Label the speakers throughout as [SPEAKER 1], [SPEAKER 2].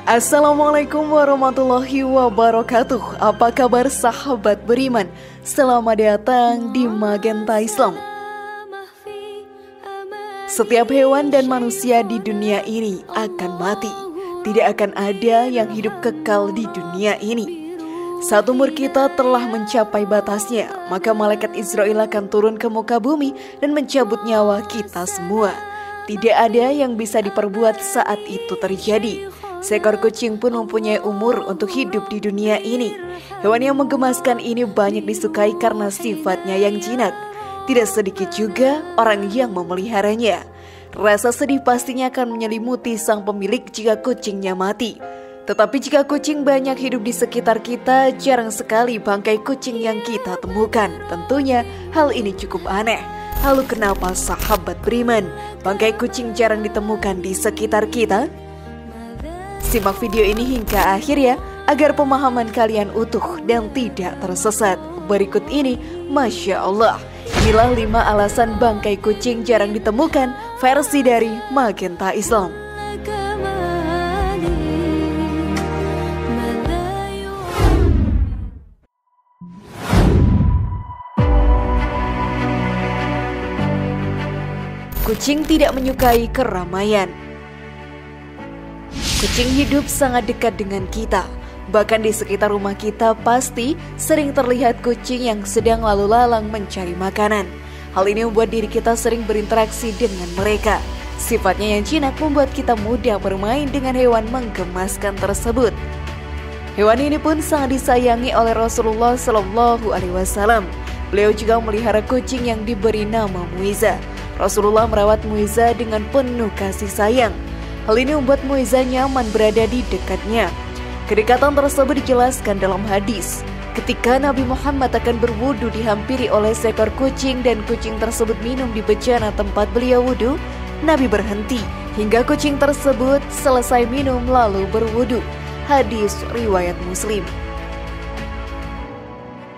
[SPEAKER 1] Assalamualaikum warahmatullahi wabarakatuh. Apa kabar sahabat beriman? Selamat datang di Magenta Islam. Setiap hewan dan manusia di dunia ini akan mati. Tidak akan ada yang hidup kekal di dunia ini. Saat umur kita telah mencapai batasnya, maka malaikat Israel akan turun ke muka bumi dan mencabut nyawa kita semua. Tidak ada yang bisa diperbuat saat itu terjadi. Seekor kucing pun mempunyai umur untuk hidup di dunia ini. Hewan yang menggemaskan ini banyak disukai karena sifatnya yang jinak. Tidak sedikit juga orang yang memeliharanya. Rasa sedih pastinya akan menyelimuti sang pemilik jika kucingnya mati. Tetapi jika kucing banyak hidup di sekitar kita, jarang sekali bangkai kucing yang kita temukan. Tentunya hal ini cukup aneh. Lalu kenapa sahabat beriman, bangkai kucing jarang ditemukan di sekitar kita? Simak video ini hingga akhir ya, agar pemahaman kalian utuh dan tidak tersesat. Berikut ini, Masya Allah, inilah 5 alasan bangkai kucing jarang ditemukan, versi dari Magenta Islam. Kucing tidak menyukai keramaian. Kucing hidup sangat dekat dengan kita. Bahkan di sekitar rumah kita pasti sering terlihat kucing yang sedang lalu lalang mencari makanan. Hal ini membuat diri kita sering berinteraksi dengan mereka. Sifatnya yang jinak membuat kita mudah bermain dengan hewan menggemaskan tersebut. Hewan ini pun sangat disayangi oleh Rasulullah SAW. Beliau juga memelihara kucing yang diberi nama Muiza. Rasulullah merawat Muiza dengan penuh kasih sayang. Hal ini membuat Muiza nyaman berada di dekatnya. Kedekatan tersebut dijelaskan dalam hadis. Ketika Nabi Muhammad akan berwudu dihampiri oleh seekor kucing dan kucing tersebut minum di bejana tempat beliau wudu, Nabi berhenti hingga kucing tersebut selesai minum lalu berwudu. Hadis riwayat Muslim.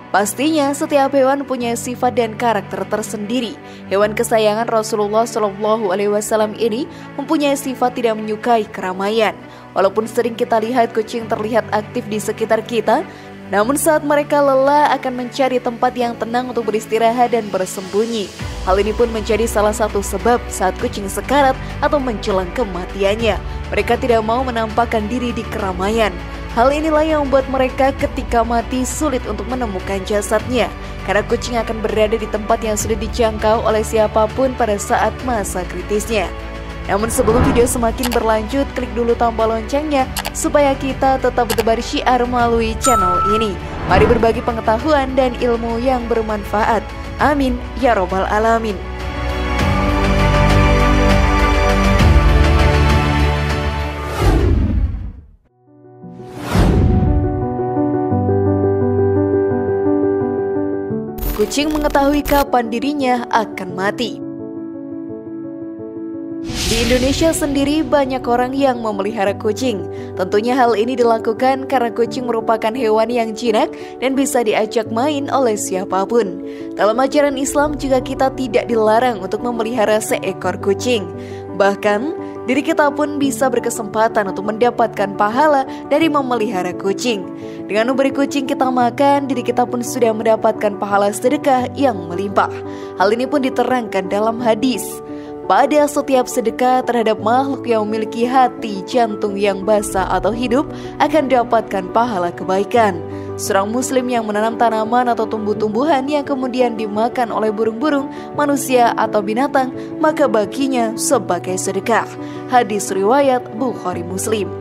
[SPEAKER 1] Pastinya setiap hewan punya sifat dan karakter tersendiri. Hewan kesayangan Rasulullah SAW ini mempunyai sifat tidak menyukai keramaian. Walaupun sering kita lihat kucing terlihat aktif di sekitar kita, namun saat mereka lelah akan mencari tempat yang tenang untuk beristirahat dan bersembunyi. Hal ini pun menjadi salah satu sebab saat kucing sekarat atau menjelang kematiannya, mereka tidak mau menampakkan diri di keramaian. Hal inilah yang membuat mereka ketika mati sulit untuk menemukan jasadnya, karena kucing akan berada di tempat yang sudah dijangkau oleh siapapun pada saat masa kritisnya. Namun sebelum video semakin berlanjut, klik dulu tombol loncengnya supaya kita tetap bertebar syiar melalui channel ini. Mari berbagi pengetahuan dan ilmu yang bermanfaat. Amin ya robbal alamin. Kucing mengetahui kapan dirinya akan mati. Di Indonesia sendiri banyak orang yang memelihara kucing. Tentunya hal ini dilakukan karena kucing merupakan hewan yang jinak dan bisa diajak main oleh siapapun. Dalam ajaran Islam juga kita tidak dilarang untuk memelihara seekor kucing. Bahkan diri kita pun bisa berkesempatan untuk mendapatkan pahala dari memelihara kucing. Dengan memberi kucing kita makan, diri kita pun sudah mendapatkan pahala sedekah yang melimpah. Hal ini pun diterangkan dalam hadis. Pada setiap sedekah terhadap makhluk yang memiliki hati, jantung yang basah atau hidup akan dapatkan pahala kebaikan. Seorang muslim yang menanam tanaman atau tumbuh-tumbuhan yang kemudian dimakan oleh burung-burung, manusia atau binatang, maka baginya sebagai sedekah. Hadis riwayat Bukhari Muslim.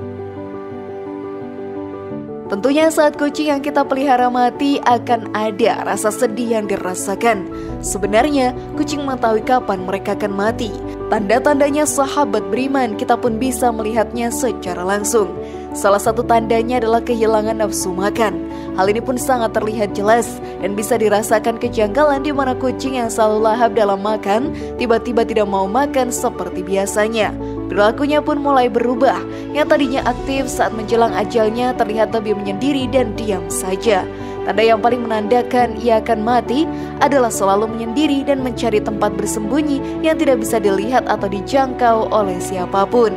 [SPEAKER 1] Tentunya saat kucing yang kita pelihara mati akan ada rasa sedih yang dirasakan. Sebenarnya kucing mengetahui kapan mereka akan mati. Tanda-tandanya sahabat beriman kita pun bisa melihatnya secara langsung. Salah satu tandanya adalah kehilangan nafsu makan. Hal ini pun sangat terlihat jelas dan bisa dirasakan kejanggalan di mana kucing yang selalu lahap dalam makan tiba-tiba tidak mau makan seperti biasanya. Perilakunya pun mulai berubah. Yang tadinya aktif saat menjelang ajalnya terlihat lebih menyendiri dan diam saja. Tanda yang paling menandakan ia akan mati adalah selalu menyendiri dan mencari tempat bersembunyi yang tidak bisa dilihat atau dijangkau oleh siapapun.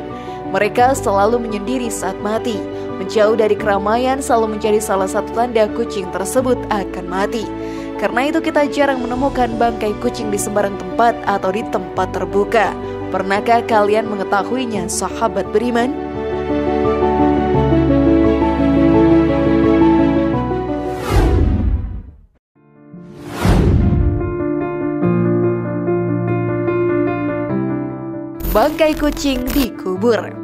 [SPEAKER 1] Mereka selalu menyendiri saat mati. Menjauh dari keramaian selalu menjadi salah satu tanda kucing tersebut akan mati. Karena itu kita jarang menemukan bangkai kucing di sembarang tempat atau di tempat terbuka. Pernahkah kalian mengetahuinya, sahabat beriman? Bangkai kucing dikubur.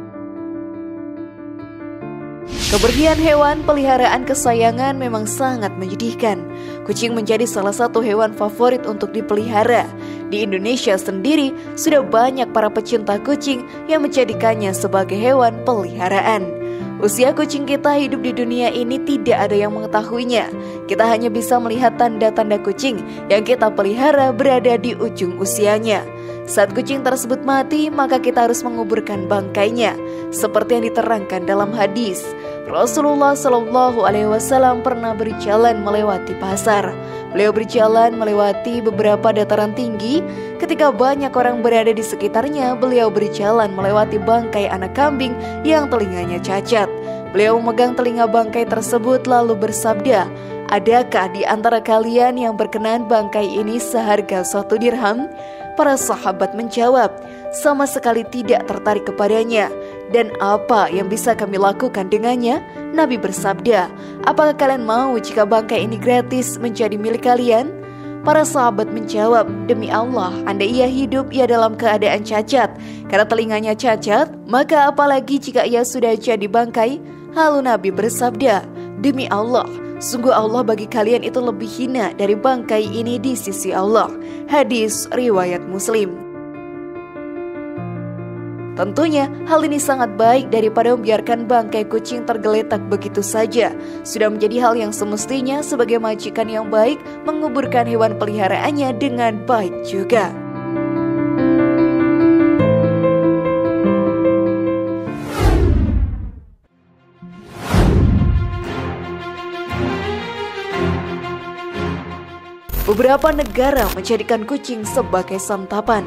[SPEAKER 1] Kepergian hewan peliharaan kesayangan memang sangat menyedihkan. Kucing menjadi salah satu hewan favorit untuk dipelihara. Di Indonesia sendiri, sudah banyak para pecinta kucing yang menjadikannya sebagai hewan peliharaan. Usia kucing kita hidup di dunia ini tidak ada yang mengetahuinya. Kita hanya bisa melihat tanda-tanda kucing yang kita pelihara berada di ujung usianya. Saat kucing tersebut mati, maka kita harus menguburkan bangkainya, seperti yang diterangkan dalam hadis. Rasulullah SAW pernah berjalan melewati pasar. Beliau berjalan melewati beberapa dataran tinggi. Ketika banyak orang berada di sekitarnya, beliau berjalan melewati bangkai anak kambing yang telinganya cacat. Beliau memegang telinga bangkai tersebut lalu bersabda, "Adakah di antara kalian yang berkenan bangkai ini seharga 1 dirham?" Para sahabat menjawab, "Sama sekali tidak tertarik kepadanya." "Dan apa yang bisa kami lakukan dengannya?" Nabi bersabda, "Apakah kalian mau jika bangkai ini gratis menjadi milik kalian?" Para sahabat menjawab, "Demi Allah, andai ia hidup, ia dalam keadaan cacat. Karena telinganya cacat, maka apalagi jika ia sudah jadi bangkai?" Lalu Nabi bersabda, "Demi Allah, sungguh Allah bagi kalian itu lebih hina dari bangkai ini di sisi Allah." Hadis riwayat Muslim. Tentunya hal ini sangat baik daripada membiarkan bangkai kucing tergeletak begitu saja. Sudah menjadi hal yang semestinya sebagai majikan yang baik menguburkan hewan peliharaannya dengan baik juga. Beberapa negara menjadikan kucing sebagai santapan.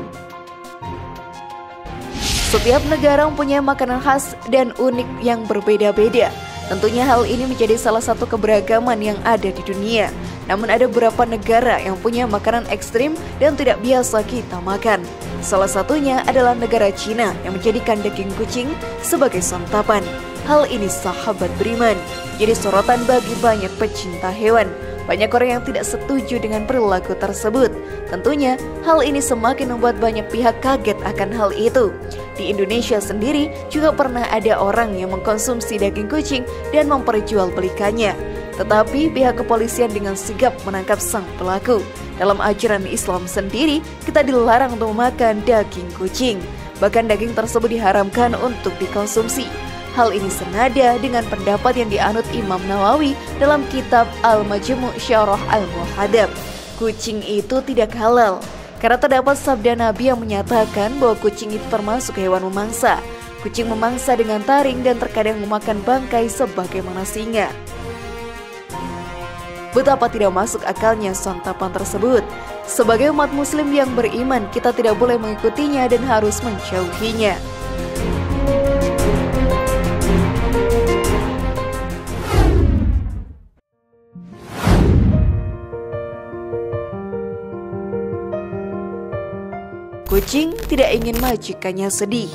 [SPEAKER 1] Setiap negara mempunyai makanan khas dan unik yang berbeda-beda. Tentunya hal ini menjadi salah satu keberagaman yang ada di dunia. Namun ada beberapa negara yang punya makanan ekstrim dan tidak biasa kita makan. Salah satunya adalah negara Cina yang menjadikan daging kucing sebagai santapan. Hal ini, sahabat beriman, jadi sorotan bagi banyak pecinta hewan. Banyak orang yang tidak setuju dengan perilaku tersebut. Tentunya hal ini semakin membuat banyak pihak kaget akan hal itu. Di Indonesia sendiri juga pernah ada orang yang mengkonsumsi daging kucing dan memperjualbelikannya. Tetapi pihak kepolisian dengan sigap menangkap sang pelaku. Dalam ajaran Islam sendiri, kita dilarang untuk memakan daging kucing. Bahkan daging tersebut diharamkan untuk dikonsumsi. Hal ini senada dengan pendapat yang dianut Imam Nawawi dalam kitab Al-Majmu' Syarah Al-Muhadzab. Kucing itu tidak halal karena terdapat sabda Nabi yang menyatakan bahwa kucing itu termasuk hewan memangsa. Kucing memangsa dengan taring dan terkadang memakan bangkai sebagaimana singa. Betapa tidak masuk akalnya santapan tersebut. Sebagai umat muslim yang beriman, kita tidak boleh mengikutinya dan harus menjauhinya. Kucing tidak ingin majikannya sedih.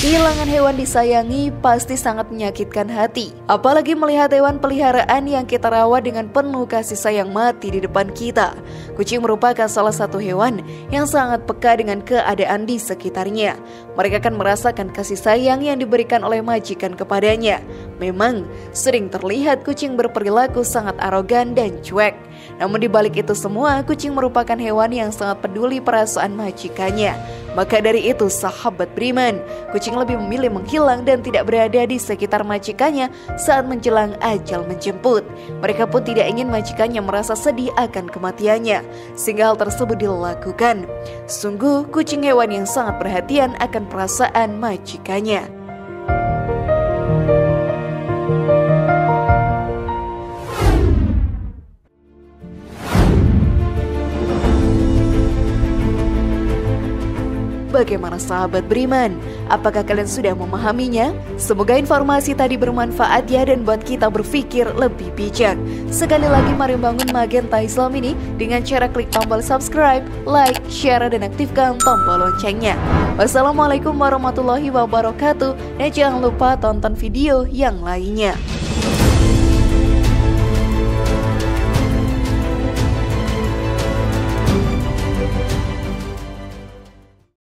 [SPEAKER 1] Kehilangan hewan disayangi pasti sangat menyakitkan hati. Apalagi melihat hewan peliharaan yang kita rawat dengan penuh kasih sayang mati di depan kita. Kucing merupakan salah satu hewan yang sangat peka dengan keadaan di sekitarnya. Mereka akan merasakan kasih sayang yang diberikan oleh majikan kepadanya. Memang sering terlihat kucing berperilaku sangat arogan dan cuek. Namun di balik itu semua, kucing merupakan hewan yang sangat peduli perasaan majikannya. Maka dari itu, sahabat beriman, kucing lebih memilih menghilang dan tidak berada di sekitar majikannya saat menjelang ajal menjemput. Mereka pun tidak ingin majikannya merasa sedih akan kematiannya, sehingga hal tersebut dilakukan. Sungguh, kucing hewan yang sangat perhatian akan perasaan majikannya. bagaimana sahabat beriman? Apakah kalian sudah memahaminya? Semoga informasi tadi bermanfaat ya dan buat kita berpikir lebih bijak. Sekali lagi mari bangun Magenta Islam ini dengan cara klik tombol subscribe, like, share, dan aktifkan tombol loncengnya. Wassalamualaikum warahmatullahi wabarakatuh. Dan jangan lupa tonton video yang lainnya.